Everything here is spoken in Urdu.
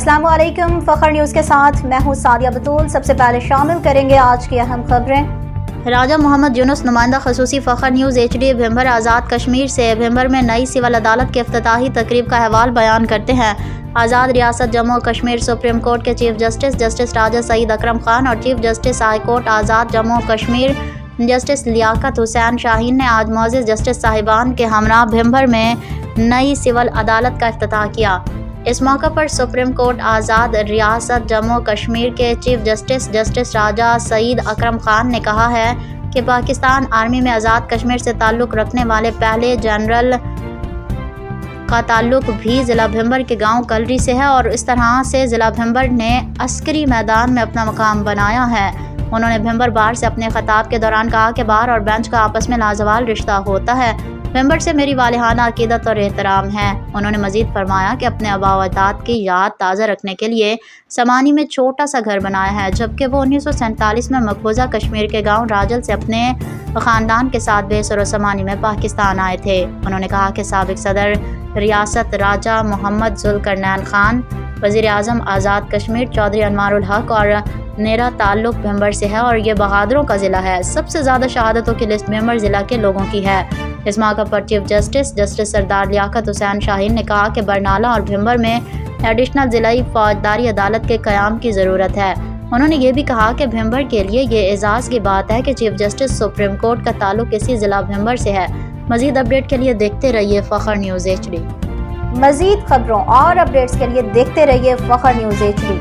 السلام علیکم، فخر نیوز کے ساتھ میں ہوں سعدیہ بطول۔ سب سے پہلے شامل کریں گے آج کی اہم خبریں۔ راجہ محمد یونس، نمائندہ خصوصی فخر نیوز HD بھمبر آزاد کشمیر سے بھمبر میں نئی سول عدالت کی افتتاحی تقریب کا احوال بیان کرتے ہیں۔ آزاد ریاست جموں و کشمیر سپریم کورٹ کے چیف جسٹس راجہ سعید اکرم خان اور چیف جسٹس ہائی کورٹ آزاد جموں و کشمیر جسٹس لیاقت حسین شاہین نے آج معزز جسٹس صاحبان کے ہمراہ بھمبر میں نئی سول عدالت کا افتتاح کیا۔ اس موقع پر سپریم کورٹ آزاد ریاست جموں و کشمیر کے چیف جسٹس راجہ سعید اکرم خان نے کہا ہے کہ پاکستان آرمی میں آزاد کشمیر سے تعلق رکھنے والے پہلے جنرل کا تعلق بھی ضلع بھمبر کے گاؤں کلری سے ہے اور اس طرح سے ضلع بھمبر نے عسکری میدان میں اپنا مقام بنایا ہے۔ انہوں نے بھمبر بار سے اپنے خطاب کے دوران کہا کہ بار اور بینچ کا آپس میں لازوال رشتہ ہوتا ہے۔ بھمبر سے میری والہانہ عقیدت اور احترام ہے۔ انہوں نے مزید فرمایا کہ اپنے آباء و اجداد کی یاد تازہ رکھنے کے لیے سمانی میں چھوٹا سا گھر بنایا ہے، جبکہ وہ 1947 میں مقبوضہ کشمیر کے گاؤں راجل سے اپنے خاندان کے ساتھ بے سر و سمانی میں پاکستان آئے تھے۔ انہوں نے کہا کہ سابق صدر ریاست راجہ محمد ذوالقرنین خان، وزیر اعظم آزاد کشمیر چودھری انوار الحق اور میرا تعلق بھمبر سے ہے اور یہ بہادروں کا ضلع ہے۔ سب سے زیادہ شہادتوں کی لسٹ بھمبر ضلع کے لوگوں کی ہے۔ اس موقع پر چیف جسٹس سردار لیاقت حسین شاہین نے کہا کہ برنالہ اور بھمبر میں ایڈیشنل ضلعی فوجداری عدالت کے قیام کی ضرورت ہے۔ انہوں نے یہ بھی کہا کہ بھمبر کے لیے یہ اعزاز کی بات ہے کہ چیف جسٹس سپریم کورٹ کا تعلق اسی ضلع بھمبر سے ہے۔ مزید اپڈیٹ کے لیے دیکھتے رہیے فخر نیوز HD۔ مزید خبروں اور اپڈیٹس کے لیے دیکھتے رہیے فخر نیوز HD۔